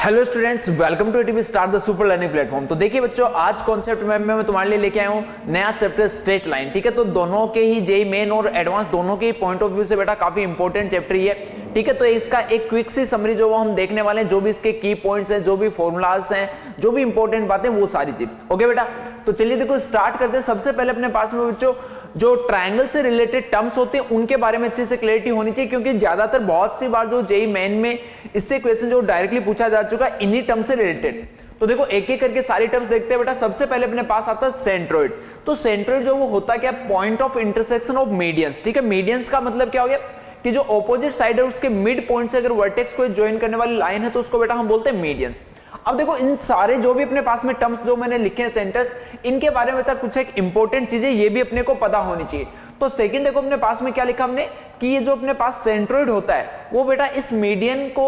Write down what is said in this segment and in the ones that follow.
Hello students, welcome to ATB star the super learning platform. तो देखिए बच्चों, आज कॉन्सेप्ट में मैं तुम्हारे लिए लेके आया हूँ नया चैप्टर स्ट्रेट लाइन। ठीक है, तो दोनों के ही जेई मेन और एडवांस दोनों के पॉइंट ऑफ व्यू से बेटा काफी इंपॉर्टेंट चैप्टर ही है। ठीक है, तो इसका एक क्विक सी समरी जो वो हम देखने वाले हैं, जो भी इसके की पॉइंट्स हैं, जो भी फॉर्मुलाज हैं, जो भी इंपॉर्टेंट बातें, वो सारी चीज। ओके बेटा, तो चलिए देखो स्टार्ट करते हैं। सबसे पहले अपने पास में बच्चों जो ट्रायंगल से रिलेटेड टर्म्स होते हैं उनके बारे में अच्छे से क्लैरिटी होनी चाहिए, क्योंकि ज्यादातर बहुत सी बार जो जेई मेन में इससे क्वेश्चन जो डायरेक्टली पूछा जा चुका है इन्हीं टर्म से रिलेटेड। तो देखो एक एक करके सारी टर्म्स देखते हैं बेटा। सबसे पहले अपने पास आता है सेंट्रोइड। तो सेंट्रोइड जो वो होता क्या, point of intersection of medians. ठीक है, मीडियंस का मतलब क्या हो गया कि जो ऑपोजिट साइड है उसके मिड पॉइंट से अगर वर्टेक्स को ज्वाइन करने वाली लाइन है तो उसको बेटा हम बोलते हैं मीडियंस। अब देखो इन सारे जो भी अपने पास में टर्म्स जो मैंने लिखे हैं सेंटेंस, इनके बारे में बच्चा कुछ एक इंपॉर्टेंट चीजें ये भी अपने को पता होनी चाहिए। तो सेकंड देखो अपने पास में क्या लिखा हमने कि ये जो अपने पास सेंट्रोइड होता है वो बेटा इस मीडियन को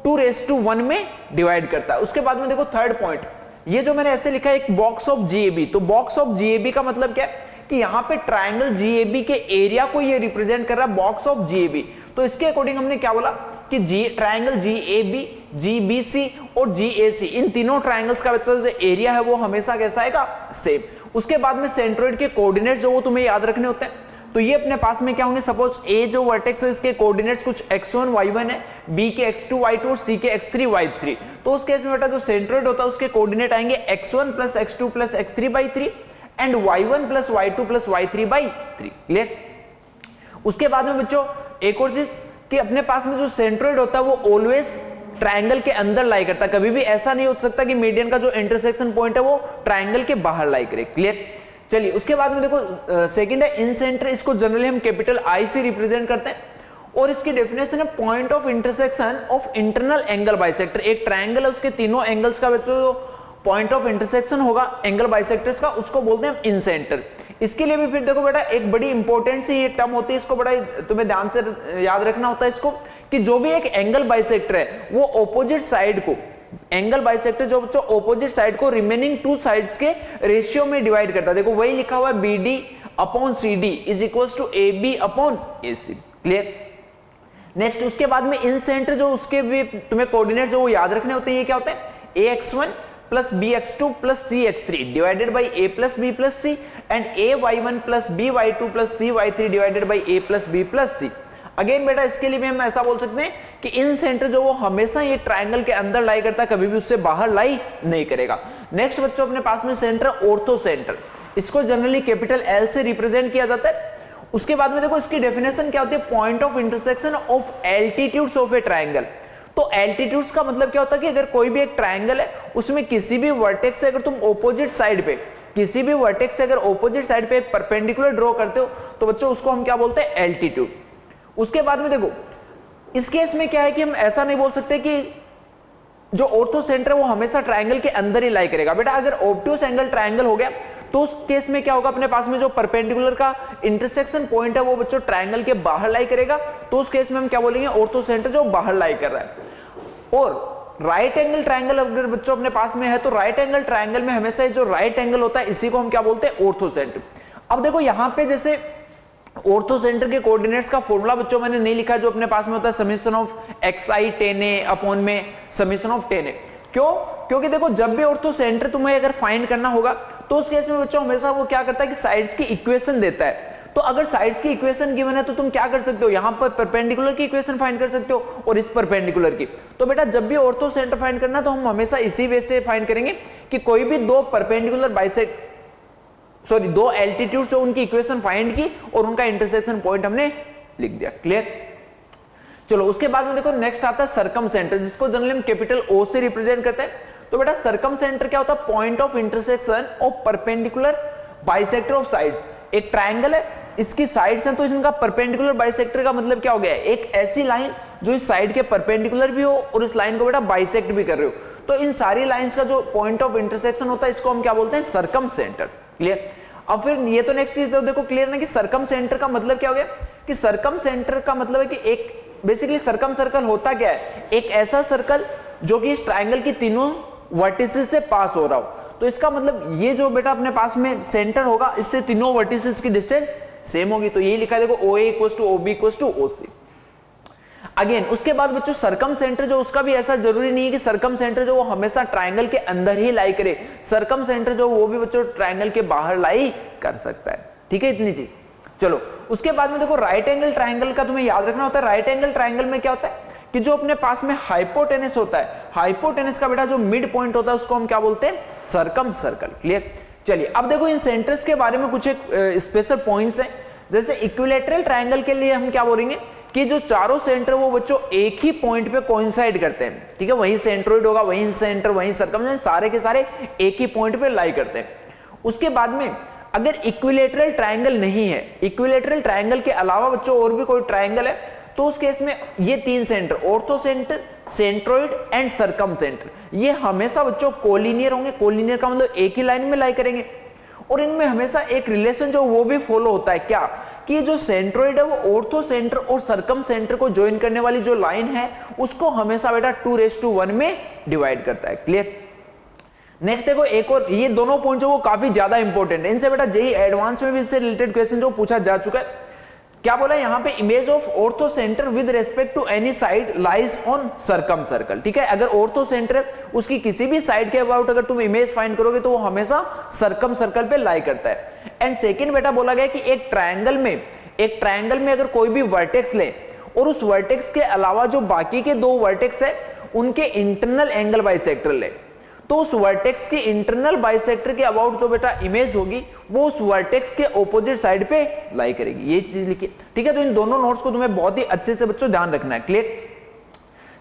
2:1 में डिवाइड करता है। उसके बाद में देखो थर्ड पॉइंट, ये जो मैंने ऐसे लिखा है एक बॉक्स ऑफ जीएबी। तो बॉक्स ऑफ जीएबी का मतलब क्या है कि यहाँ पे ट्राइंगल जीएबी के एरिया को ये रिप्रेजेंट कर रहा है, बॉक्स ऑफ जीएबी। तो इसके अकॉर्डिंग हमने क्या बोला कि ट्राइंगल जीएबी, जीबीसी और जीएसी, इन तीनों ट्राइंगल्स का जो एरिया है वो हमेशा कैसा आएगा, सेम। उसके बाद में सेंट्रोइड के कोऑर्डिनेट्स जो वो तुम्हें याद रखने होते हैं। तो ये अपने पास में क्या होंगे, सपोज ए जो वर्टेक्स है इसके कोऑर्डिनेट्स कुछ x1 y1 है, बी के x2 y2 और सी के x3 y3। तो उस केस में बेटा जो सेंट्रोइड होता है उसके कोऑर्डिनेट आएंगे x1 plus x2 plus x3 by 3 and y1 plus y2 plus y3 by 3। Clear. उसके बाद में बच्चों एक और चीज कि अपने पास में जो सेंट्रोइड होता है वो ऑलवेज ट्राइंगल के अंदर लाई करता है। कभी भी ऐसा नहीं हो सकता कि मीडियन का जो इंटरसेक्शन पॉइंट है वो ट्राइंगल के बाहर लाई करे। क्लियर। चलिए उसके बाद में देखो सेकंड है इन सेंटर। इसको जनरली हम कैपिटल आई से रिप्रेजेंट करते हैं और इसकी डेफिनेशन है point of intersection of internal angle bisector. एक ट्राइंगल है उसके तीनों एंगल्स का बच्चों जो पॉइंट ऑफ इंटरसेक्शन होगा एंगल बाइसेक्टर्स का, उसको बोलते हैं इन सेंटर। इसके लिए भी फिर देखो बेटा एक बड़ी इंपॉर्टेंट सी ये टर्म होती है, इसको बड़ा तुम्हें ध्यान से याद रखना होता है इसको, कि जो भी एक एंगल बाइसेक्टर है वो ऑपोजिट साइड को, एंगल बाइसेक्टर जो बच्चों ऑपोजिट साइड को रिमेनिंग टू साइड्स के रेशियो में डिवाइड करता है। देखो वही लिखा हुआ है BD upon CD is equals to AB upon AC। Clear. Next उसके बाद में इन सेंटर जो उसके भी तुम्हें कोऑर्डिनेट जो वो याद रखने होते हैं, ये क्या होते हैं AX1 plus BX2 plus CX3 divided by A plus B plus C and AY1 plus BY2 plus CY3 divided by A plus B plus C। Again बेटा इसके लिए भी हम ऐसा बोल सकते हैं कि इन सेंटर जो वो हमेशा ये ट्राइंगल के अंदर लाई करता है, कभी भी उससे बाहर लाई नहीं करेगा। नेक्स्ट बच्चों अपने पास में सेंटर ऑर्थो सेंटर, इसको जनरली कैपिटल L से रिप्रेजेंट किया जाता है। उसके बाद में देखो इसकी डेफिनेशन क्या होती है, point of intersection of altitudes of A triangle. तो एल्टीट्यूड्स का मतलब क्या होता है कि अगर कोई भी एक ट्राइंगल है उसमें किसी भी वर्टेक्स से अगर तुम ऑपोजिट साइड पे, किसी भी वर्टेक्स से अगर ऑपोजिट साइड पे एक परपेंडिकुलर ड्रॉ करते हो तो बच्चों उसको हम क्या बोलते हैं, एल्टीट्यूड। उसके बाद में देखो इस केस में क्या है कि हम ऐसा नहीं बोल सकते कि जो ऑर्थो सेंटर है वो हमेशा ट्राइंगल के अंदर ही लाई करेगा। बेटा अगर ऑब्ट्यूस एंगल ट्राइंगल हो गया तो उस केस में क्या होगा, अपने पास में जो परपेंडिकुलर का इंटरसेक्शन पॉइंट है वो बच्चों ट्राइंगल के बाहर लाई करेगा। तो उस केस में हम क्या बोलेंगे, ऑर्थो सेंटर जो बाहर लाई कर रहा है। और राइट एंगल ट्राइंगल अगर बच्चों अपने पास में है तो राइट एंगल ट्राइंगल में हमेशा जो राइट एंगल होता है इसी को हम क्या बोलते हैं, ऑर्थो सेंटर। अब देखो यहां पे जैसे ऑर्थो सेंटर के कोऑर्डिनेट्स का फॉर्मूला बच्चों मैंने नहीं लिखा, जो अपने पास में होता है summation of xi tan a upon में समेशन ऑफ tan a। क्यों? क्योंकि देखो जब भी ऑर्थो सेंटर तुम्हें अगर फाइंड करना होगा तो उस केस में बच्चों हमेशा वो क्या करता है कि साइड्स की इक्वेशन देता है। तो अगर साइड्स की इक्वेशन गिवन है तो तुम क्या कर सकते हो, यहां पर परपेंडिकुलर की इक्वेशन फाइंड कर सकते हो और इस परपेंडिकुलर की। तो बेटा जब भी ऑर्थो सेंटर फाइंड करना तो हम हमेशा इसी वे से फाइंड करेंगे कि कोई भी दो परपेंडिकुलर दो एल्टीट्यूड जो उनकी इक्वेशन फाइंड की और उनका इंटरसेक्शन पॉइंट हमने लिख दिया। क्लियर। चलो उसके बाद में देखो नेक्स्ट आता है सर्कम सेंटर, जिसको जनरली हम कैपिटल O से रिप्रेजेंट करते हैं। तो बेटा सर्कम सेंटर क्या होता है, point of intersection of perpendicular bisector of sides. एक ट्राइंगल है, इसकी साइड्स हैं तो इनका परपेंडिकुलर बाइसेक्टर का मतलब क्या हो गया, एक ऐसी लाइन जो इस साइड के परपेंडिकुलर भी हो और इस लाइन को बेटा बाइसेक्ट भी कर रहे हो। तो इन सारी लाइंस का जो पॉइंट ऑफ इंटरसेक्शन होता है इसको हम क्या बोलते हैं, सर्कम सेंटर। क्लियर। अब फिर ये तो नेक्स्ट चीज देखो क्लियर ना कि सर्कम सेंटर का मतलब क्या हो गया, कि सर्कम सेंटर का मतलब है कि एक बेसिकली सर्कम सर्कल होता क्या है, एक ऐसा सर्कल जो कि इस ट्राइंगल की तीनों वर्टिसेस से पास हो रहा हो। तो इसका मतलब ये जो बेटा अपने पास में सेंटर होगा इससे तीनों वर्टिसेस की डिस्टेंस सेम होगी। तो ये लिखा है देखो OA equals to OB equals to OC। Again उसके बाद बच्चों सरकम सेंटर जो उसका भी ऐसा जरूरी नहीं है कि सरकम सेंटर जो वो हमेशा ट्रायंगल के अंदर ही लाई करे, सरकम सेंटर जो वो भी बच्चों ट्रायंगल के बाहर लाई कर सकता है, ठीक है इतनी चीज। चलो उसके बाद में देखो राइट एंगल ट्रायंगल का तुम्हें याद रखना होता है। राइट एंगल ट्रायंगल में क्या होता है कि जो अपने पास में हाइपोटेनस होता है, हाइपोटेनस का बेटा जो मिड पॉइंट होता है उसको हम क्या बोलते हैं, सरकम सर्कल। क्लियर। चलिए अब देखो इन सेंटर्स के बारे में कुछ एक स्पेशल पॉइंट्स हैं। जैसे इक्विलैटरल ट्रायंगल के लिए हम क्या बोलेंगे कि जो चारों सेंटर वो बच्चों एक ही पॉइंट पे कोइंसाइड करते हैं, ठीक है, वही सेंट्रोइड होगा, वही सेंटर, वही सर्कम, सारे के सारे एक ही पॉइंट पे लाई करते हैं। उसके बाद में अगर इक्विलैटरल ट्रायंगल नहीं है, इक्विलैटरल ट्रायंगल के अलावा बच्चों और भी कोई ट्रायंगल है, तो उस केस में ये तीन centre, ortho centre, centroid and circum centre, ये हमेशा बच्चों कोलिनियर होंगे। कोलिनियर का मतलब एक ही लाइन में लाई करेंगे। और इनमें हमेशा एक रिलेशन जो वो भी फॉलो होता है, क्या कि जो सेंट्रोइड है वो ऑर्थो सेंटर और सर्कम सेंटर को ज्वाइन करने वाली जो लाइन है उसको हमेशा बेटा 2:1 में डिवाइड करता है। क्लियर। नेक्स्ट देखो एक और, ये दोनों पॉइंट जो वो काफी ज्यादा इंपॉर्टेंट है, इनसे बेटा जेईई एडवांस में भी इससे रिलेटेड क्वेश्चन जो पूछा जा चुका है। क्या बोला यहाँ पे, image of orthocentre with respect to any side lies on circumcircle. ठीक है, अगर ऑर्थो सेंटर है उसकी किसी भी साइड के अबाउट अगर तुम इमेज फाइंड करोगे तो वो हमेशा सर्कम सर्कल पे लाई करता है। एंड सेकंड बेटा बोला गया कि एक ट्रायंगल में अगर कोई भी वर्टेक्स ले और उस वर्टेक्स के अलावा जो बाकी के दो वर्टेक्स है उनके इंटरनल एंगल बाइसेक्टर ले, तो उस वर्टेक्स के इंटरनल बाइसेक्टर के अबाउट जो बेटा इमेज होगी वो उस वर्टेक्स के ऑपोजिट साइड पे लाई करेगी। ये चीज लिखिए, ठीक है। तो इन दोनों नोट्स को तुम्हें बहुत ही अच्छे से बच्चों ध्यान रखना है। क्लियर।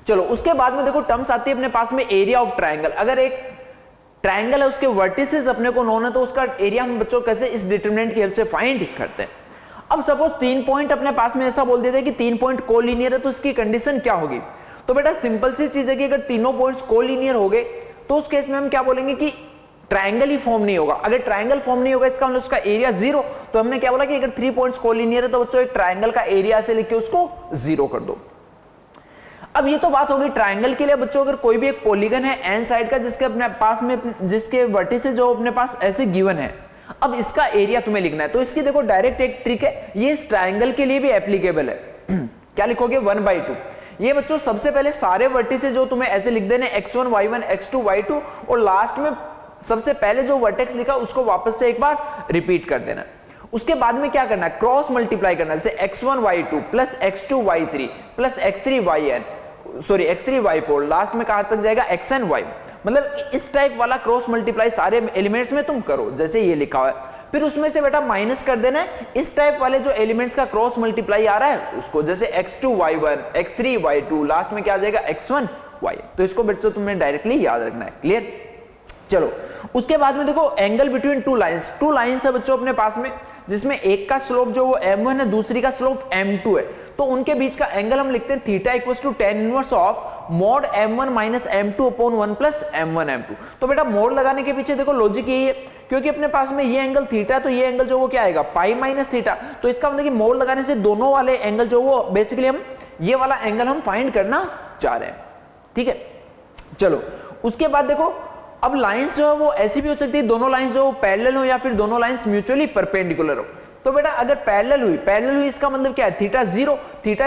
चलो उसके बाद में देखो टर्म्स आती है अपने पास में एरिया ऑफ ट्रायंगल। अगर एक ट्रायंगल है उसके वर्टिसेस अपने को नोन है तो उसका एरिया हम बच्चों कैसे इस डिटरमिनेंट की हेल्प से फाइंड करते हैं। अब सपोज 3 पॉइंट अपने पास में ऐसा बोल देते हैं कि 3 पॉइंट कोलिनियर है, तो इसकी कंडीशन क्या होगी। तो बेटा सिंपल सी चीज है कि अगर तीनों पॉइंट्स कोलिनियर हो गए तो उस केस में हम क्या बोलेंगे कि ट्रायंगल ही फॉर्म नहीं होगा। अगर ट्रायंगल फॉर्म नहीं होगा इसका मतलब उसका एरिया 0। तो हमने क्या बोला कि अगर 3 पॉइंट्स कोलिनियर है तो बच्चों एक ट्रायंगल का एरिया से लिख के उसको 0 कर दो। अब ये तो बात होगी ट्रायंगल के लिए। बच्चों अगर कोई भी एक पॉलीगन है एन साइड का जिसके अपने पास में जिसके वर्टिसेस जो अपने पास ऐसे गिवन है, अब इसका एरिया तुम्हें लिखना है। तो इसकी देखो डायरेक्ट एक ट्रिक है, ये इस ट्रायंगल के लिए भी एप्लीकेबल है। क्या लिखोगे 1/2। ये बच्चों सबसे पहले सारे वर्टिसेस जो तुम्हें ऐसे लिख देने x1 y1 x2 y2 और लास्ट में सबसे पहले जो वर्टेक्स लिखा उसको वापस से एक बार रिपीट कर देना। उसके बाद में क्या करना है, क्रॉस मल्टीप्लाई करना है। जैसे x1 y2 plus x2 y3 plus x3 y4, last में कहां तक जाएगा xn y। मतलब इस टाइप वाला क्रॉस मल्टीप्लाई सारे एलिमेंट्स में तुम करो जैसे ये लिखा हुआ है। फिर उसमें से बेटा माइनस कर देना है इस टाइप वाले जो एलिमेंट्स का क्रॉस मल्टीप्लाई आ रहा है उसको, जैसे x2 y1 x3 y2 last में क्या आ जाएगा x1 y। तो इसको बच्चों तुम्हें डायरेक्टली याद रखना है। क्लियर। चलो उसके बाद में देखो एंगल बिटवीन टू लाइंस है बच्चों अपने पास में, जिसमें एक का स्लोप जो वो m1 है दूसरी का स्लोप m2 है। तो उनके बीच का एंगल हम लिखते हैं theta equals to tan inverse of mod m1 minus m2 upon 1 plus m1 m2। तो बेटा मोड लगाने के पीछे देखो लॉजिक यही है, क्योंकि अपने पास में ये एंगल थीटा तो ये एंगल जो वो क्या आएगा पाई माइनस थीटा। तो इसका मतलब कि मोड लगाने से दोनों वाले एंगल जो वो बेसिकली हम ये वाला एंगल हम फाइंड करना चाह रहे हैं। ठीक है। चलो उसके बाद देखो अब लाइंस जो है वो ऐसी भी हो सकती है, दोनों लाइंस जो पैरेलल हो या फिर दोनों लाइंस म्यूचुअली परपेंडिकुलर हो। तो बेटा अगर पैरेलल हुई इसका मतलब क्या है थीटा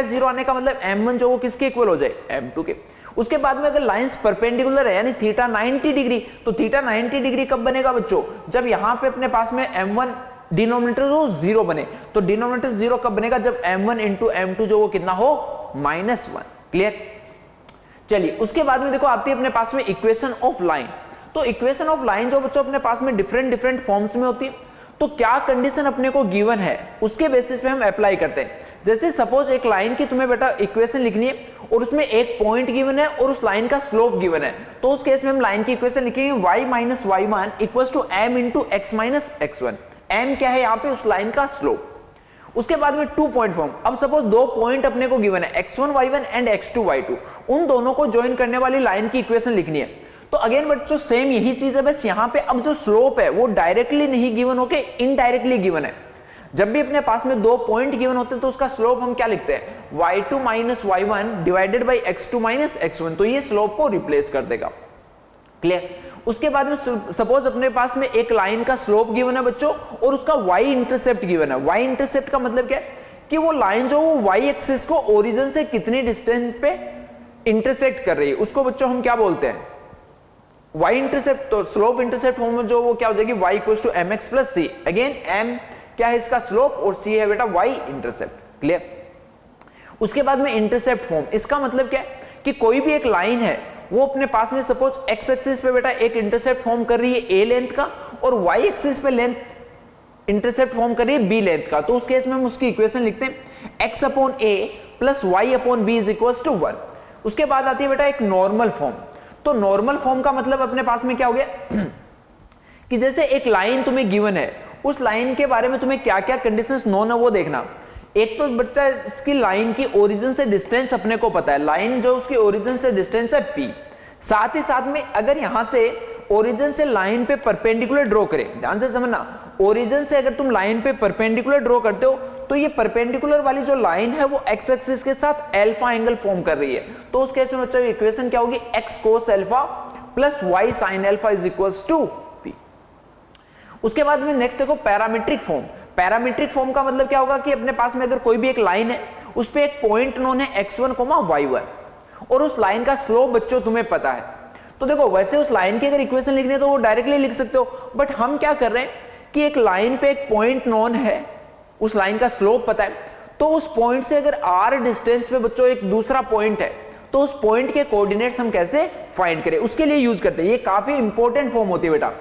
0 आने का मतलब m1 जो वो किसके इक्वल हो जाए m2 के। उसके बाद में अगर लाइंस परपेंडिकुलर है यानी थीटा 90 डिग्री, तो थीटा 90 डिग्री कब बनेगा बच्चों, जब यहां पे अपने पास में m1 डिनोमिनेटर जो 0 बने। तो डिनोमिनेटर 0 कब बनेगा, जब m1 इंटू m2 जो वो कितना हो -1। क्लियर। चलिए उसके बाद में देखो आती है अपने पास में इक्वेशन ऑफ लाइन। तो इक्वेशन ऑफ लाइन जो बच्चों अपने पास में डिफरेंट फॉर्म्स में होती है। तो क्या कंडीशन अपने को गिवन है उसके बेसिस पे हम अप्लाई करते हैं। जैसे सपोज एक लाइन की तुम्हें बेटा इक्वेशन लिखनी है और उसमें एक पॉइंट गिवन है और उस लाइन का स्लोप गिवन है, तो उस केस में हम लाइन की इक्वेशन लिखेंगे y minus y1 equals to m into x minus x1। m क्या है यहाँ पे उस लाइन का स्लोप। उसके बाद में 2 पॉइंट फॉर्म। अब सपोज 2 पॉइंट अपने को गिवन है x1 y1 and x2 y2, उन दोनों को ज्वाइन करने वाली लाइन की इक्वेशन लिखनी है। तो अगेन बच्चों सेम यही चीज है, बस यहाँ पे अब जो स्लोप है वो डायरेक्टली नहीं गिवन होके इनडायरेक्टली गिवन है। जब भी अपने पास में 2 पॉइंट गिवन होते हैं तो उसका स्लोप हम क्या लिखते हैं y2 minus y1 divided by x2 minus x1। तो ये स्लोप को रिप्लेस कर देगा। क्लियर। उसके बाद में सपोज अपने पास में एक लाइन का स्लोप गिवन है बच्चों और उसका y इंटरसेप्ट गिवन है। y इंटरसेप्ट का मतलब क्या है कि वो लाइन जो वो वाई एक्सिस को ओरिजिन से कितनी डिस्टेंस पे इंटरसेक्ट कर रही है, उसको बच्चों हम क्या बोलते हैं, वाई इंटरसेप्ट। तो स्लोप इंटरसेप्ट फॉर्म में जो वो क्या हो जाएगी, y equals to m x plus c. Again m क्या है इसका स्लोप और c है बेटा y इंटरसेप्ट। क्लियर। उसके बाद में इंटरसेप्ट फॉर्म, इसका मतलब क्या है कि कोई भी एक लाइन है वो अपने पास में सपोज x एक्सिस पे बेटा एक इंटरसेप्ट फॉर्म कर रही है a लेंथ का और y एक्सिस पे लेंथ इंटरसेप्ट फॉर्म कर रही है b लेंथ का, तो उस केस में हम उसकी इक्वेशन लिखते हैं x upon a plus y upon b is equals to 1। उसके बाद आती है बेटा एक नॉर्मल फॉर्म। तो नॉर्मल फॉर्म का मतलब अपने पास में क्या हो गया कि जैसे एक लाइन तुम्हें गिवन है, उस लाइन के बारे में तुम्हें क्या क्या कंडीशंस नोन है वो देखना। एक तो बच्चा इसकी लाइन की ओरिजिन से डिस्टेंस अपने को पता है, लाइन जो उसकी ओरिजिन से डिस्टेंस है p। साथ ही साथ में अगर यहां से ओरिजिन से लाइन पे परपेंडिकुलर ड्रॉ करें, ध्यान से समझना, ओरिजिन से अगर तुम लाइन पे परपेंडिकुलर ड्रॉ करते हो तो ये परपेंडिकुलर वाली जो लाइन है वो x एक्सिस के साथ अल्फा एंगल फॉर्म कर रही है। तो उस केस में बच्चों इक्वेशन क्या होगी, x cos alpha plus y sin alpha is equals to p। उसके बाद में नेक्स्ट देखो पैरामीट्रिक फॉर्म। पैरामीट्रिक फॉर्म का मतलब क्या होगा कि अपने पास में अगर कोई भी एक लाइन है उस पे एक पॉइंट नोन है x1, y1 और उस लाइन का स्लोप बच्चों तुम्हें पता है। तो देखो वैसे उस लाइन की अगर इक्वेशन लिखनी है तो वो डायरेक्टली लिख सकते हो, बट हम क्या कर रहे हैं कि एक लाइन पे एक पॉइंट नोन है, उस लाइन का स्लोप पता है, तो उस पॉइंट से अगर r डिस्टेंस पे बच्चों एक दूसरा पॉइंट है तो उस पॉइंट के कोऑर्डिनेट्स हम कैसे फाइंड करें, उसके लिए यूज करते हैं। ये काफी इंपॉर्टेंट फॉर्म होती है बेटा।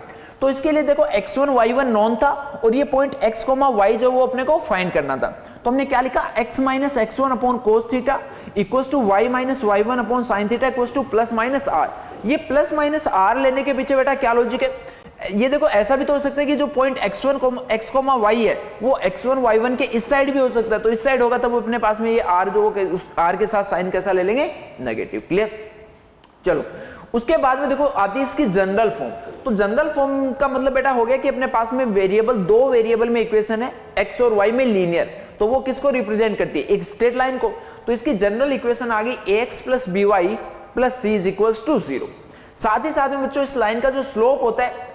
तो इसके लिए देखो x1 y1 नॉन था और ये पॉइंट x, y जो वो अपने को फाइंड करना था, तो हमने क्या लिखा, x minus x1 upon cos theta equals to y minus y1 upon sin theta equals to plus minus r। ये प्लस माइनस r लेने के पीछे बेटा क्या लॉजिक है, ये देखो ऐसा भी तो हो सकता है कि जो पॉइंट x1 x, y है वो x1 y1 के इस साइड भी हो सकता है, तो इस साइड होगा तब अपने पास में ये r जो उस r के साथ साइन कैसा ले लेंगे, नेगेटिव। क्लियर। चलो उसके बाद में देखो आती है इसकी जनरल फॉर्म। तो जनरल फॉर्म का मतलब बेटा हो गया कि अपने पास में वेरिएबल, दो वेरिएबल में इक्वेशन है x और y में लीनियर, तो वो किसको रिप्रेजेंट करती है, एक स्ट्रेट लाइन को। तो इसकी जनरल इक्वेशन आ गई ax plus by plus c is equals to 0। साथ ही साथ में बच्चों इस लाइन का जो स्लोप होता है,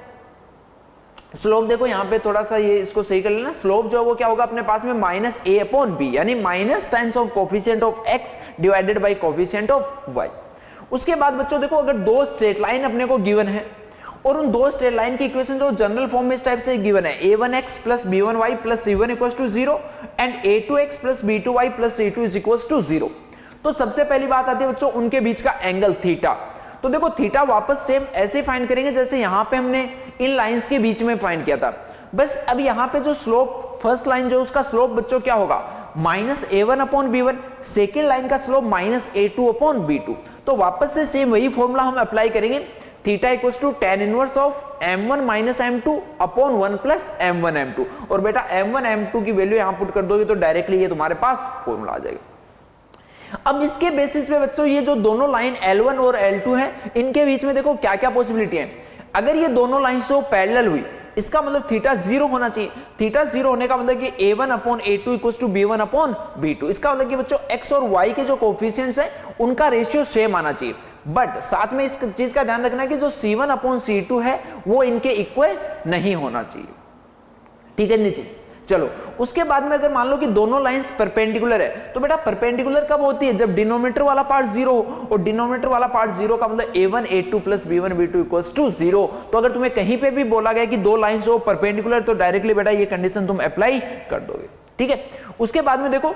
स्लोप देखो यहाँ पे थोड़ा सा ये इसको सही कर लेना, स्लोप जो वो क्या होगा अपने पास में माइनस a अपॉन b, यानी minus times of coefficient of x divided by coefficient of y। उसके बाद बच्चों देखो अगर दो स्ट्रेट लाइन अपने को गिवन है और उन दो स्ट्रेट लाइन की इक्वेशन जो जनरल फॉर्म में इस टाइप से गिवन है, a1x plus b1y plus c1 equals to 0 and a2x plus b2y plus c2 is equals to 0। तो सबसे पहली बात आती है बच्चों उनके बीच का एंगल थीटा। तो देखो थीटा वापस सेम ऐसे फाइंड करेंगे जैसे यहां पे हमने इन लाइंस के बीच में फाइंड किया था, बस अब यहां पे जो स्लोप फर्स्ट लाइन जो उसका स्लोप बच्चों क्या होगा, minus a1 upon b1, second line का slope minus a2 upon b2। तो वापस से सेम वही फॉर्मूला हम अप्लाई करेंगे, theta equals to tan inverse of m1 minus m2 upon 1 plus m1 m2। और बेटा m1 m2 की वैल्यू यहां पुट कर दोगे तो डायरेक्टली ये तुम्हारे पास फॉर्मूला आ जाएगा। अब इसके बेसिस पे बच्चों ये जो दोनों लाइन L1 और L2 है इनके बीच में देखो क्या क्या पॉसिबिलिटी है। अगर ये दोनों लाइन से पैरेलल हुई इसका मतलब थीटा 0 होना चाहिए। थीटा 0 होने का मतलब कि a1 upon a2 equals to b1 upon b2। इसका मतलब कि बच्चों x और y के जो कोफिशिएंट्स है उनका रेशियो सेम आना चाहिए, बट साथ में इस चीज का ध्यान रखना कि जो c1 अपॉन c2 है वो इनके इक्वल नहीं होना चाहिए। ठीक है नीचे चलो उसके बाद में अगर मान लो कि दोनों लाइंस परपेंडिकुलर है तो बेटा परपेंडिकुलर कब होती है, जब डिनोमिनेटर वाला पार्ट 0 हो, और डिनोमिनेटर वाला पार्ट 0 का मतलब a1 a2 plus b1 b2 equals to 0। तो अगर तुम्हें कहीं पे भी बोला गया कि दो लाइंस हो परपेंडिकुलर तो डायरेक्टली बेटा ये कंडीशन तुम अप्लाई कर दोगे। ठीक है उसके बाद में देखो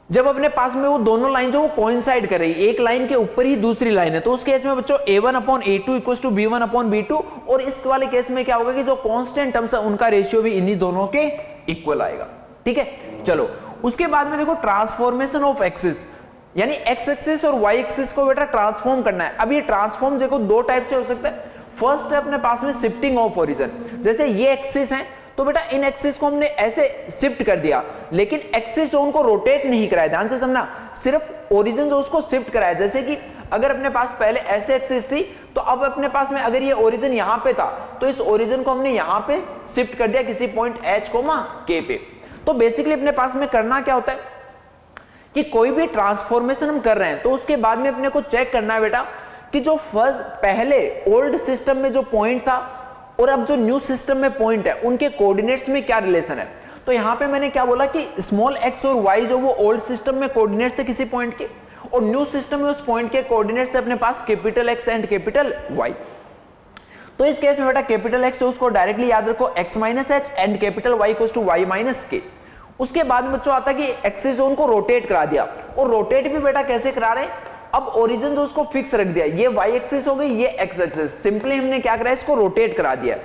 जब अपने पास में वो दोनों लाइन जो वो कोइंसाइड कर रही है, एक लाइन के ऊपर ही दूसरी लाइन है, तो उस केस में बच्चों a1 upon a2 equals to b1 upon b2, और इस वाले केस में क्या होगा कि जो कांस्टेंट टर्म्स है उनका रेशियो भी इन्हीं दोनों के इक्वल आएगा। ठीक है चलो उसके बाद में देखो ट्रांसफॉर्मेशन ऑफ एक्सिस, यानी x एक्सिस और y एक्सिस को बेटा ट्रांसफॉर्म करना है। अब ये ट्रांसफॉर्म देखो दो टाइप से हो सकता है। फर्स्ट है अपने पास में शिफ्टिंग ऑफ ओरिजिन, जैसे ये एक्सिस है तो बेटा इन एक्सिस को हमने ऐसे शिफ्ट कर दिया, लेकिन एक्सिस जो उनको रोटेट नहीं कराया, ध्यान से समझना, सिर्फ ओरिजिन जो उसको शिफ्ट कराया। जैसे कि अगर अपने पास पहले ऐसे एक्सिस थी तो अब अपने पास में अगर ये ओरिजिन यहां पे था तो इस ओरिजिन को हमने यहां पे शिफ्ट कर दिया किसी पॉइंट h, k पे। तो बेसिकली अपने पास में करना क्या होता है कि कोई भी ट्रांसफॉर्मेशन हम कर रहे हैं तो उसके बाद में अपने को चेक करना है बेटा कि जो फर्स्ट पहले ओल्ड सिस्टम में जो पॉइंट था और अब जो न्यू सिस्टम में पॉइंट है उनके कोऑर्डिनेट्स में क्या रिलेशन है। तो यहाँ पे मैंने क्या बोला कि स्मॉल x और y जो वो ओल्ड सिस्टम में कोऑर्डिनेट्स थे किसी पॉइंट के, और न्यू सिस्टम में उस पॉइंट के कोऑर्डिनेट्स है अपने पास capital X and capital Y। तो इस केस में बेटा कैपिटल X है उसको डायरेक्टली याद रखो x minus h and capital Y equals to y minus k. उसके बाद में बच्चों आता है कि एक्सिस जोन को रोटेट करा दिया, और रोटेट भी बेटा कैसे करा रहे हैं, अब ओरिजिन जो उसको फिक्स रख दिया, ये y एक्सिस हो गई, ये x एक्सिस, सिंपली हमने क्या करा है इसको रोटेट करा दिया।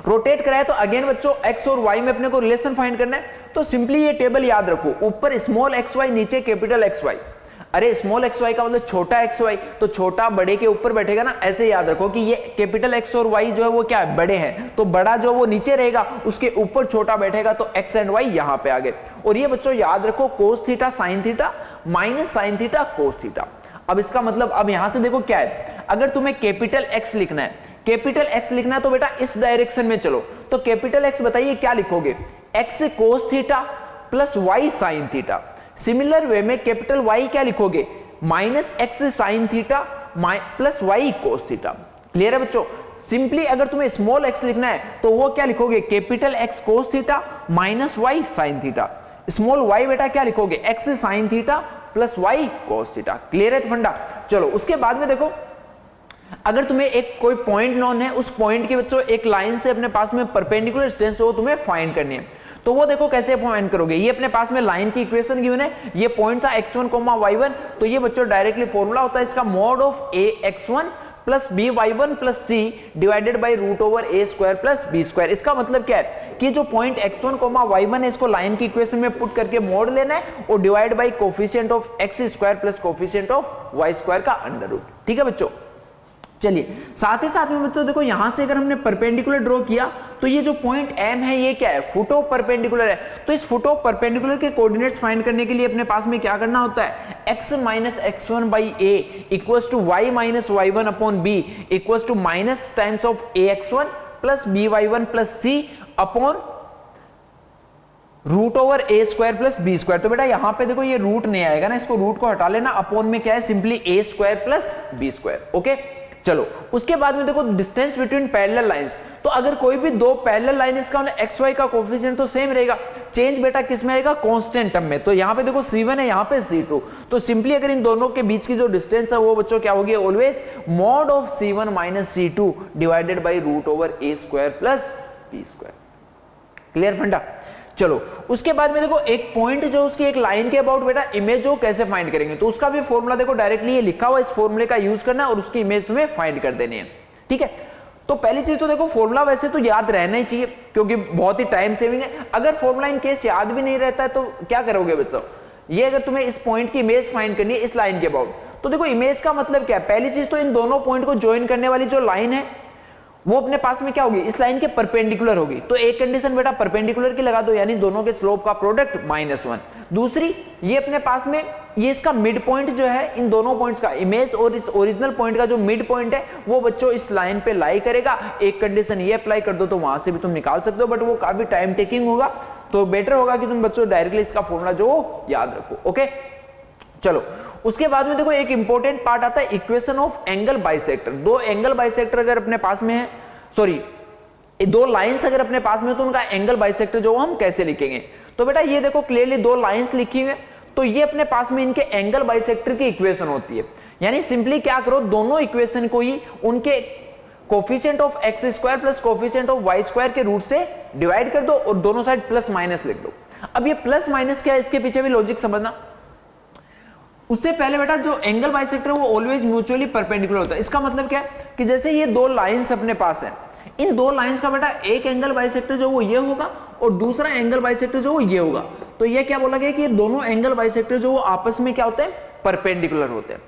रोटेट कराया तो अगेन बच्चों x और y में अपने को रिलेशन फाइंड करना है, तो सिंपली ये टेबल याद रखो, ऊपर स्मॉल xy नीचे कैपिटल XY। अरे स्मॉल XY का मतलब छोटा XY, तो छोटा बड़े के ऊपर बैठेगा ना, ऐसे याद रखो कि ये कैपिटल X और Y जो है वो क्या है, बड़े हैं, तो बड़ा जो वो नीचे रहेगा उसके ऊपर छोटा बैठेगा, तो X एंड Y यहाँ पे आ गए। और ये बच्चों याद रखो cos theta sine theta minus sine theta cos theta. अब इसका मतलब अब यहां से देखो क्या है, अगर तुम्हें कैपिटल X लिखना है, कैपिटल X लिखना है तो बेटा इस डायरेक्शन में चलो, तो कैपिटल X बताइए क्या लिखोगे, X cos theta plus Y sine theta. Similar way में कैपिटल Y क्या लिखोगे, minus x sine theta plus Y cos theta. Clear है बच्चों। सिंपली अगर तुम्हें स्मॉल x लिखना है तो वो क्या लिखोगे, capital X cos theta minus Y sine theta. Small y बेटा क्या लिखोगे, x sine theta plus Y cos theta. Clear है फंडा। चलो उसके बाद में देखो, अगर तुम्हें एक कोई पॉइंट नोन है, उस पॉइंट के बच्चों एक लाइन से अपने पास में परपेंडिकुलर डिस्टेंस हो तुम्हें फाइंड करनी है, तो वो देखो कैसे फाइंड करोगे। ये अपने पास में लाइन की इक्वेशन गिवन है, ये पॉइंट था x1, y1, तो ये बच्चों डायरेक्टली फॉर्मूला होता है इसका mod of ax1 plus by1 plus c divided by root over a square plus b square. इसका मतलब क्या है कि जो पॉइंट x1, y1 है इसको लाइन की इक्वेशन में पुट करके मॉड लेना है और divide by coefficient of x square plus coefficient of y square का अंडर रूट। ठीक है बच्चों। चलिए साथ ही साथ में बच्चों देखो यहां से अगर हमने परपेंडिकुलर ड्रॉ किया तो ये जो पॉइंट M है ये क्या है, फुट ऑफ परपेंडिकुलर है, तो इस फुट ऑफ परपेंडिकुलर के कोऑर्डिनेट्स फाइंड करने के लिए अपने पास में क्या करना होता है, x minus x1 by a equals to y minus y1 upon b equals to minus times of ax1 plus by1 plus c upon root over a square plus b square. तो बेटा यहां पे देखो ये रूट नहीं आएगा ना, इसको रूट को हटा लेना, अपॉन में क्या है simply a square plus b square. Okay चलो उसके बाद में देखो डिस्टेंस बिटवीन पैरेलल लाइंस, तो अगर कोई भी दो पैरेलल लाइन इसका मतलब एक्स वाई का कोफिशिएंट तो सेम रहेगा, चेंज बेटा किस में आएगा, कांस्टेंट टर्म में। तो यहाँ पे देखो c1 है, यहाँ पे c2, तो सिंपली अगर इन दोनों के बीच की जो डिस्टेंस है वो बच्चों क्या होगी, always mod of c1 minus c2 divided by root over a square plus b square. Clear funda. चलो उसके बाद में देखो एक पॉइंट जो उसकी एक लाइन के अबाउट बेटा इमेज हो कैसे फाइंड करेंगे, तो उसका भी फॉर्मूला देखो डायरेक्टली ये लिखा हुआ, इस फॉर्मूले का यूज करना और उसकी इमेज तुम्हें फाइंड कर देनी है। ठीक है, तो पहली चीज तो देखो फॉर्मूला वैसे तो याद रहना ही चाहिए क्योंकि बहुत ही टाइम सेविंग है। अगर फॉर्मूला इन केस याद भी नहीं रहता है तो क्या करोगे बच्चों, ये अगर तुम्हें इस पॉइंट की इमेज फाइंड करनी है इस लाइन के अबाउट, तो देखो इमेज का मतलब क्या है, पहली चीज तो इन दोनों पॉइंट को ज्वाइन करने वाली जो लाइन है वो अपने पास में क्या होगी, इस लाइन के परपेंडिकुलर होगी। तो एक कंडीशन बेटा परपेंडिकुलर की लगा दो, यानी दोनों के स्लोप का प्रोडक्ट -1। दूसरी ये अपने पास में ये इसका मिड पॉइंट जो है, इन दोनों पॉइंट्स का इमेज और इस ओरिजिनल पॉइंट का जो मिड पॉइंट है वो बच्चों इस लाइन पे लाई करेगा। एक कंडीशन ये अप्लाई कर दो तो वहां से भी तुम निकाल सकते हो, बट वो काफी टाइम टेकिंग होगा, तो बेटर होगा कि तुम बच्चों डायरेक्टली इसका फॉर्मूला जो याद रखो। ओके चलो उसके बाद में देखो एक इंपॉर्टेंट पार्ट आता है इक्वेशन ऑफ एंगल बाइसेक्टर। दो एंगल बाइसेक्टर अगर अपने पास में है, सॉरी दो लाइंस अगर अपने पास में, तो उनका एंगल बाइसेक्टर जो हम कैसे लिखेंगे, तो बेटा ये देखो क्लियरली दो लाइंस लिखी हुई है, तो ये अपने पास में इनके एंगल बाइसेक्टर की इक्वेशन होती है। यानी सिंपली क्या करो, दोनों इक्वेशन को ही उनके coefficient of x square plus coefficient of y square के रूट से डिवाइड कर दो और दोनों साइड प्लस माइनस लिख दो। अब ये प्लस माइनस क्या है, इसके पीछे भी लॉजिक समझना। उससे पहले बेटा जो एंगल बाइसेक्टर है वो ऑलवेज म्यूचुअली परपेंडिकुलर होता है। इसका मतलब क्या है कि जैसे ये दो लाइंस अपने पास है, इन दो लाइंस का बेटा एक एंगल बाइसेक्टर जो वो ये होगा और दूसरा एंगल बाइसेक्टर जो वो ये होगा, तो ये क्या बोला गया कि ये दोनों एंगल बाइसेक्टर जो वो आपस में क्या होते हैं, परपेंडिकुलर होते हैं।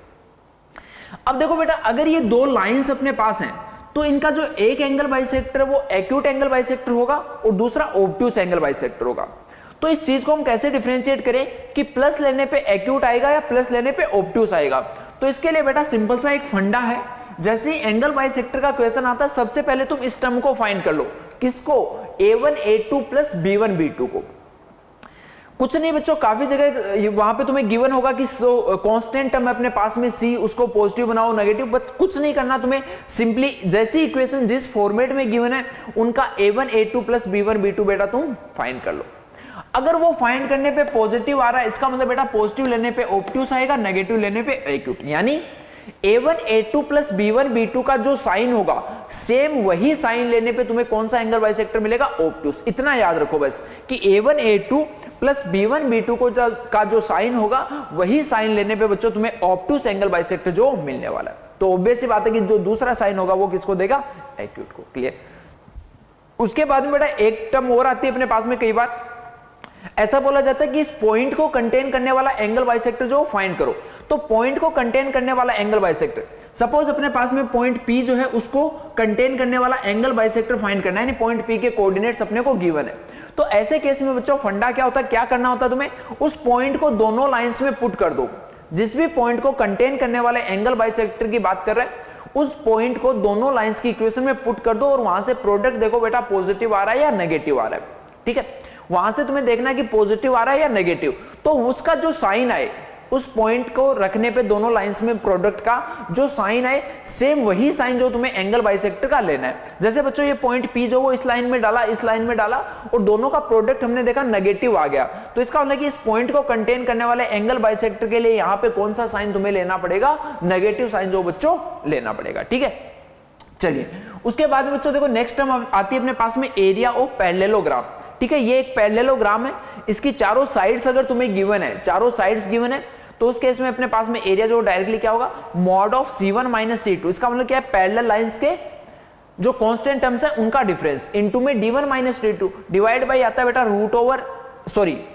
अब देखो बेटा अगर ये दो लाइंस अपने पास हैं तो इनका जो एक एंगल बाइसेक्टर वो एक्यूट एंगल बाइसेक्टर होगा और दूसरा ऑब्ट्यूस एंगल बाइसेक्टर होगा। तो इस चीज को हम कैसे डिफरेंशिएट करें कि प्लस लेने पे एक्यूट आएगा या प्लस लेने पे ऑब्ट्यूस आएगा, तो इसके लिए बेटा सिंपल सा एक फंडा है, जैसे ही एंगल बाइसेक्टर का क्वेश्चन आता है सबसे पहले तुम इस टर्म को फाइंड कर लो, किसको, a1 a2 plus b1 b2 को। कुछ नहीं बच्चों, काफी जगह वहां पे तुम्हें गिवन होगा कि कांस्टेंट टर्म अपने पास में सी, उसको पॉजिटिव बनाओ नेगेटिव, बट कुछ नहीं करना तुम्हें, सिंपली जैसी इक्वेशन जिस फॉर्मेट में गिवन है उनका a1 a2 plus b1 b2 बेटा तुम फाइंड कर लो। अगर वो फाइंड करने पे पॉजिटिव आ रहा है, इसका मतलब बेटा पॉजिटिव लेने पे ऑब्ट्यूस आएगा, नेगेटिव लेने पे एक्यूट, यानी a1 a2 plus b1 b2 का जो साइन होगा सेम वही साइन लेने पे तुम्हें कौन सा एंगल बाइसेक्टर मिलेगा, ऑब्ट्यूस। इतना याद रखो बस कि a1 a2 plus b1 b2 का जो साइन होगा वही साइन लेने पे बच्चों तुम्हें ऑब्ट्यूस एंगल बाइसेक्टर जो मिलने वाला है। तो ऑब्वियस सी बात है कि जो दूसरा साइन होगा वो किसको देगा, एक्यूट को। क्लियर। उसके बाद में बेटा एक टर्म और आती है अपने पास में, कई बार ऐसा बोला जाता है कि इस पॉइंट को कंटेन करने वाला एंगल बाइसेक्टर जो फाइंड करो। तो पॉइंट को कंटेन करने वाला एंगल बाइसेक्टर, सपोज अपने पास में पॉइंट P जो है उसको कंटेन करने वाला एंगल बाइसेक्टर फाइंड करना है, यानी पॉइंट P के कोऑर्डिनेट्स अपने को गिवन है। तो ऐसे केस में बच्चों फंडा क्या होता है, क्या करना होता है तुम्हें, उस पॉइंट को दोनों लाइंस में पुट कर दो। जिस भी पॉइंट को कंटेन करने वाले एंगल बाइसेक्टर की बात कर रहे हैं उस पॉइंट को दोनों लाइंस की इक्वेशन में पुट कर दो और वहां से प्रोडक्ट देखो बेटा पॉजिटिव आ रहा है या नेगेटिव आ रहा है। ठीक है, वहां से तुम्हें देखना है कि पॉजिटिव आ रहा है या नेगेटिव, तो उसका जो साइन आए उस पॉइंट को रखने पे दोनों लाइंस में प्रोडक्ट का जो साइन आए सेम वही साइन जो तुम्हें एंगल बाइसेक्टर का लेना है। जैसे बच्चों ये पॉइंट P जो वो इस लाइन में डाला, इस लाइन में डाला और दोनों का प्रोडक्ट हमने देखा नेगेटिव आ गया, तो इसका मतलब कि इस पॉइंट को कंटेन करने वाले एंगल बाइसेक्टर के लिए यहाँ पे कौन सा साइन तुम्हें लेना पड़ेगा, नेगेटिव साइन जो बच्चों लेना पड़ेगा। ठीक है, चलिए उसके बाद में बच्चों देखो नेक्स्ट टर्म आती है अपने पास में एरिया ऑफ पैरेललोग्राम। ठीक है, ये एक पैरेललोग्राम है, इसकी चारों साइड्स अगर तुम्हें गिवन है, चारों साइड्स गिवन है, तो उस केस में अपने पास में एरिया जो डायरेक्टली क्या होगा, mod of C1 minus C2। इसका मतलब क्या है, पैरेलल लाइंस के जो कांस्टेंट टर्म्स है उनका डिफरेंस इनटू में D1 minus D2 divide by आता है बेटा root over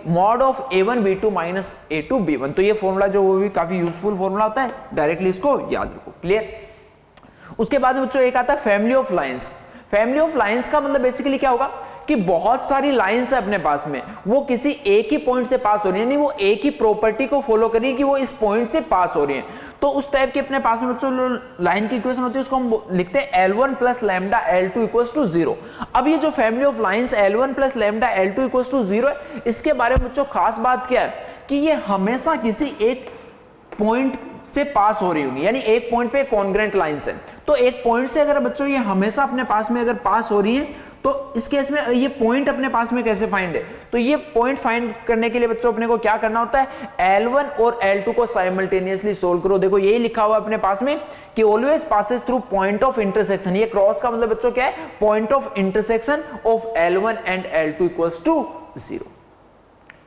mod of A1 B2 minus A2 B1। तो ये फॉर्मूला जो वो भी काफी यूजफुल फॉर्मूला होता है, डायरेक्टली इसको याद रखो। क्लियर। उसके बाद बच्चों एक आता है family of lines. Family of lines का मतलब बेसिकली क्या होगा कि बहुत सारी लाइंस है अपने पास में, वो किसी एक ही पॉइंट से पास हो रही है, यानी वो एक ही प्रॉपर्टी को फॉलो करी कि वो इस पॉइंट से पास हो रही है। तो उस टाइप के अपने पास में बच्चों लाइन की इक्वेशन होती है, उसको हम लिखते हैं L1 plus lambda L2 equals to 0। अब ये जो family of lines L1 plus lambda L2 equals to 0 है, इसके बारे में बच्चों खास बात क्या है कि ये हमेशा किसी एक पॉइंट से पास हो रही होंगी, यानी एक पॉइंट पे कॉन्ग्रेंट लाइंस है। तो एक पॉइंट से अगर बच्चों ये हमेशा अपने पास में अगर पास हो रही है, तो इस केस में ये पॉइंट अपने पास में कैसे फाइंड है, तो ये पॉइंट फाइंड करने के लिए बच्चों अपने को क्या करना होता है, L1 और L2 को साइमल्टेनियसली सोल्व करो। देखो यही लिखा हुआ अपने पास में कि always passes through point of intersection. ये क्रॉस का मतलब बच्चों क्या है, point of intersection of L1 and L2 equals to 0।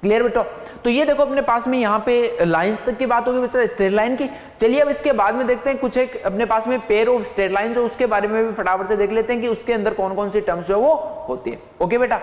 Clear बेटा। तो ये देखो अपने पास में यहाँ पे लाइंस तक की बात होगी बच्चा स्ट्रेट लाइन की। चलिए अब इसके बाद में देखते हैं कुछ एक अपने पास में पेयर ऑफ स्ट्रेट लाइन जो उसके बारे में भी फटाफट से देख लेते हैं कि उसके अंदर कौन कौन सी टर्म्स जो है वो होती है। ओके बेटा,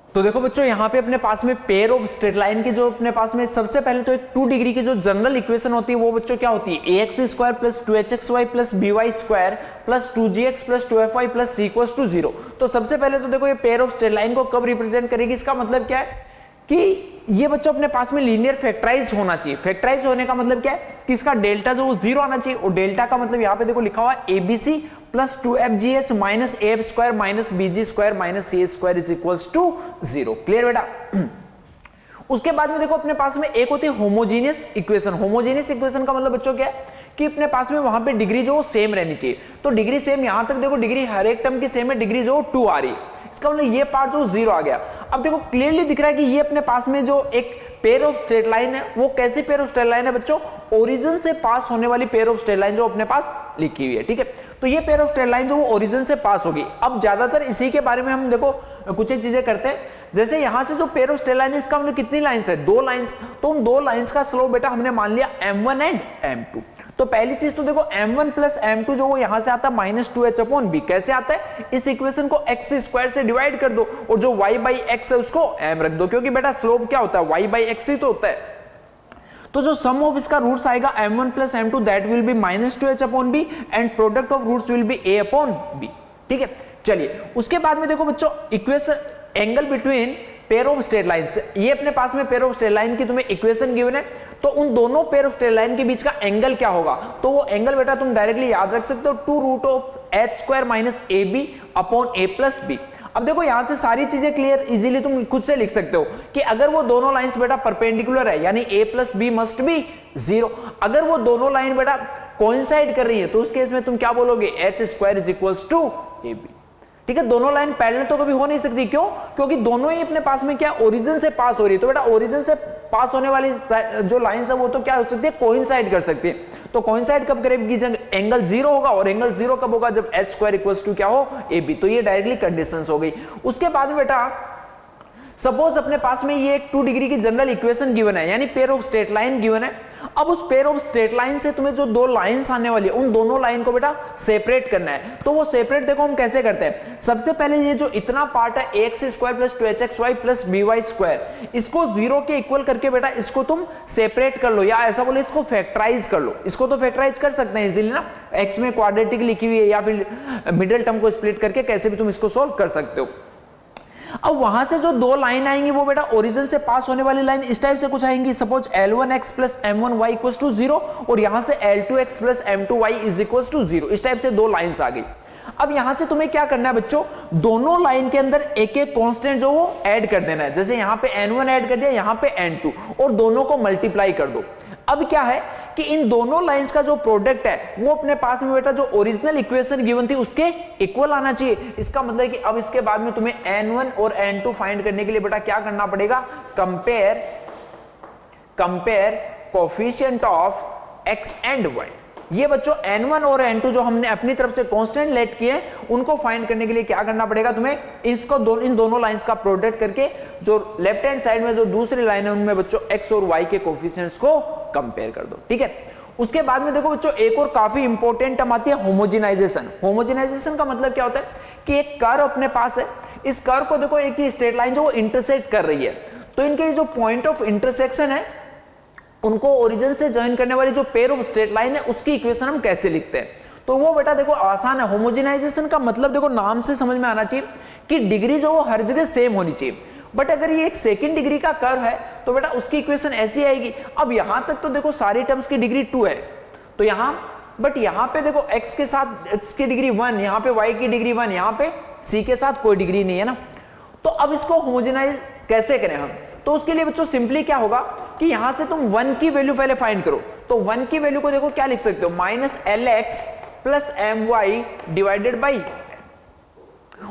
तो देखो बच्चों यहाँ पे अपने पास में पेयर ऑफ स्ट्रेट लाइन की जो अपने पास में सबसे पहले तो एक 2 डिग्री की जो जनरल इक्वेशन होती है वो बच्चों क्या होती है, ax square plus 2hxy plus by square plus 2gx plus 2fy plus c equals to 0। तो सबसे पहले तो देखो ये पेयर ऑफ स्ट्रेट लाइन को कब रिप्रेजेंट करेगी, इसका मतलब क्या है कि ये बच्चों अपने पास में लीनियर फैक्टराइज होना चाहिए। फैक्टराइज होने का मतलब क्या है कि इसका डेल्टा जो वो 0 आना चाहिए, और डेल्टा का मतलब यहाँ पे देखो लिखा हुआ है abc plus 2fgh minus af square minus bg square minus c square is equals to 0। Clear बेटा। उसके बाद में देखो अपने पास में एक होती है होमोजीनियस इक्वेशन। होमोजीनियस इक्वेशन का मतलब बच्चों क्या है कि अपने पास में वहां पे डिग्री जो सेम रहनी चाहिए। तो डिग्री सेम, यहां तक देखो डिग्री हर एक टर्म की सेम है, डिग्री जो 2 आ रही है, इसका मतलब ये पार्ट जो 0 आ गया। अब देखो क्लियरली दिख रहा है कि ये अपने पास में जो एक पेयर ऑफ स्ट्रेट लाइन है वो कैसी पेयर ऑफ स्ट्रेट लाइन है बच्चों, ओरिजिन से पास होने वाली पेयर ऑफ स्ट्रेट लाइन जो अपने पास लिखी हुई है। ठीक है, तो ये पेयर ऑफ स्ट्रेट लाइन जो वो ओरिजिन से पास होगी। अब ज्यादातर इसी के बारे में हम देखो कुछ एक चीजें करते हैं, जैसे यहां से जो पेयर ऑफ स्ट्रेट लाइन है इसका हमने कितनी लाइंस है, 2 लाइंस। तो उन 2 लाइंस का स्लोप बेटा हमने मान लिया m1 एंड m2। तो पहली चीज तो देखो m1 प्लस m2 जो वो यहां से आता है माइनस 2h अपॉन b। कैसे आता है, इस इक्वेशन को x स्क्वायर से डिवाइड कर दो और जो y बाई x है उसको m रख दो, क्योंकि बेटा स्लोप क्या होता है, y बाई x ही तो होता है। तो जो सम ऑफ इसका रूट्स आएगा m1 plus m2 that will be minus 2h upon b and product of roots will be a upon b। ठीक है, चलिए उसके बाद में देखो बच्चों equation angle between pair of straight lines, ये अपने पास में पेयर ऑफ स्ट्रेट लाइन की तुम्हें इक्वेशन गिवन है, तो उन दोनों पेयर ऑफ स्ट्रेट लाइन के बीच का एंगल क्या होगा, तो वो एंगल बेटा तुम डायरेक्टली याद रख सकते हो 2 root of h square minus ab upon a plus b। अब देखो यहां से सारी चीजें क्लियर, इजीली तुम खुद से लिख सकते हो कि अगर वो दोनों लाइंस बेटा परपेंडिकुलर है यानी a plus b must be 0, अगर वो दोनों लाइन बेटा कोइंसाइड कर रही है तो उस केस में तुम क्या बोलोगे, h square is equals to a b. ठीक है, दोनों लाइन पैरेलल तो कभी हो नहीं सकती, क्यों, क्योंकि दोनों ही अपने पास में क्या ओरिजिन से पास हो रही है, तो बेटा ओरिजिन से पास होने वाली जो लाइंस है वो तो क्या हो सकती है, कोइंसाइड कर सकती है। तो कोइंसाइड कब करेगी, जब एंगल 0 होगा, और एंगल 0 कब होगा, जब एच स्क्वायर इक्वल्स टू क्या हो, ए बी। तो ये डायरेक्टली कंडीशंस हो गई। उसके बाद में बेटा सपोज अपने पास में ये एक 2 डिग्री की जनरल इक्वेशन गिवन है, यानी pair of straight line given है। अब उस पेयर ऑफ स्ट्रेट लाइन से तुम्हें जो दो लाइंस आने वाली है उन दोनों लाइन को बेटा सेपरेट करना है। तो वो सेपरेट देखो हम कैसे करते हैं। सबसे पहले ये जो इतना पार्ट है x square plus 2hxy plus by square, इसको 0 के इक्वल करके बेटा इसको तुम सेपरेट कर लो, या ऐसा बोले इसको फैक्टराइज कर लो। इसको तो फैक्टराइज कर सकते हैं इजीली ना, एक्स में क्वाड्रेटिक लिखी हुई है या फिर मिडिल टर्म को स्प्लिट करके कैसे भी तुम इसको सोल्व कर सकते हो। अब वहां से जो दो लाइन आएंगी वो बेटा ओरिजिन से पास होने वाली लाइन इस टाइप से कुछ आएंगी, suppose L1x plus M1y equals to 0 और यहां से L2x plus M2y is equals to 0, इस टाइप से दो लाइंस आ गई। अब यहां से तुम्हें क्या करना है बच्चों, दोनों लाइन के अंदर एक एक कांस्टेंट जो वो ऐड कर देना है। जैसे यहां पे N1 ऐड कर दिया, यहां पे N2, और दोनों को मल्टीप्लाई कर दो। अब क्या है कि इन दोनों लाइंस का जो प्रोडक्ट है वो अपने पास में बेटा जो ओरिजिनल इक्वेशन गिवन थी उसके इक्वल आना चाहिए। इसका मतलब है कि अब इसके बाद में तुम्हें N1 और N2 फाइंड करने के लिए बेटा क्या करना पड़ेगा, compare coefficient of x and y। ये बच्चों N1 और N2 जो हमने अपनी तरफ से कांस्टेंट लेट किए उनको फाइंड करने के लिए क्या करना पड़ेगा तुम्हें, इसको इन दोनों लाइंस का प्रोडक्ट करके जो लेफ्ट हैंड साइड में जो दूसरी लाइन है उनमें बच्चों x और y के कोफिशिएंट्स को कंपेयर कर दो। ठीक है, उसके बाद में देखो बच्चों एक और काफी इंपॉर्टेंट टर्म आती है होमोजेनाइजेशन। होमोजेनाइजेशन का मतलब क्या होता है कि एक कर्व अपने पास है, इस कर्व को देखो एक ही स्ट्रेट लाइन जो वो इंटरसेक्ट कर रही है, तो इनके जो पॉइंट ऑफ इंटरसेक्शन है उनको ओरिजिन से ज्वाइन करने वाली जो पेयर ऑफ स्ट्रेट लाइन है उसकी इक्वेशन हम कैसे लिखते हैं। तो वो बेटा देखो आसान है। होमोजेनाइजेशन का मतलब देखो नाम से समझ में आना चाहिए कि डिग्री जो वो हर जगह सेम होनी चाहिए। बट अगर ये एक सेकंड डिग्री का कर्व है तो बेटा उसकी इक्वेशन ऐसी आएगी। अब यहां तक तो देखो सारी टर्म्स की डिग्री 2 है, तो यहां बट यहां पे देखो x के साथ x की डिग्री 1, यहां पे y की डिग्री 1, यहां पे c के साथ कोई डिग्री नहीं है ना। तो अब इसको होमोजेनाइज कैसे करें हम, तो उसके लिए बच्चों सिंपली क्या होगा कि यहां से तुम 1 की वैल्यू पहले फाइंड करो। तो 1 की वैल्यू को देखो क्या लिख सकते हो, minus LX plus My divided by,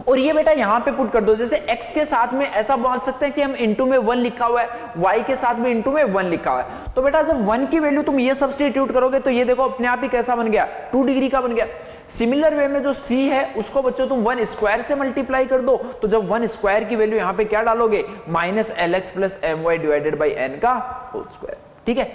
और ये बेटा यहां पे पुट कर दो। जैसे x के साथ में ऐसा बांध सकते हैं कि हम इनटू में 1 लिखा हुआ है, y के साथ में इनटू में 1 लिखा हुआ है। तो बेटा जब 1 की वैल्यू तुम ये सब्स्टिट्यूट करोगे तो ये देखो अपने आप ही कैसा बन गया, 2 डिग्री का बन गया। सिमिलर वे में जो c है उसको बच्चों तुम 1 स्क्वायर से मल्टीप्लाई कर दो, तो जब 1 स्क्वायर की वैल्यू यहां पे क्या डालोगे, minus LX plus My divided by n का होल स्क्वायर। ठीक है,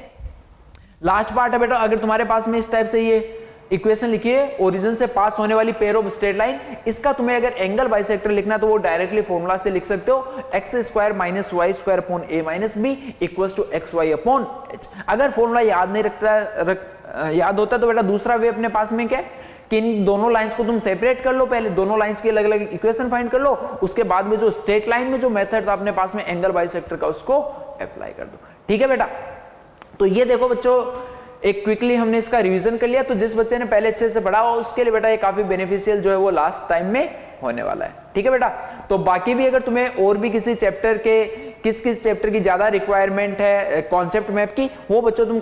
लास्ट पार्ट है बेटा, अगर तुम्हारे पास में इस टाइप से ये इक्वेशन लिखिए ओरिजिन से पास होने वाली पेयर ऑफ स्ट्रेट लाइन, इसका तुम्हें अगर एंगल बाइसेक्टर लिखना तो वो डायरेक्टली फॉर्मूला से लिख सकते हो, x square minus y square upon a minus b equals to x y upon h. अगर फॉर्मूला याद नहीं याद होता तो बेटा दूसरा वे अपने पास में क्या है कि इन दोनों लाइंस को तुम सेपरेट कर लो, पहले दोनों लाइंस की अलग अलग इक्वेशन फाइंड कर लो, उसके बाद में जो स्ट्रेट लाइन में जो मेथड था अपने पास में एंगल बाइसेक्टर का उसको अप्लाई कर दो। ठीक है बेटा, तो ये देखो बच्चों एक क्विकली हमने इसका रिवीजन कर लिया। तो जिस बच्चे ने पहले अच्छे से पढ़ा हो उसके लिए बेटा ये काफी बेनिफिशियल जो है वो लास्ट टाइम में होने वाला है। ठीक है बेटा, तो बाकी भी अगर तुम्हें और भी किसी चैप्टर के किस चैप्टर की ज्यादा रिक्वायरमेंट है कॉन्सेप्ट मैप की, वो बच्चों तुम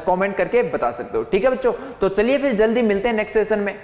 कमेंट करके बता सकते हो। ठीक है बच्चों, तो चलिए फिर जल्दी मिलते हैं नेक्स्ट सेशन में।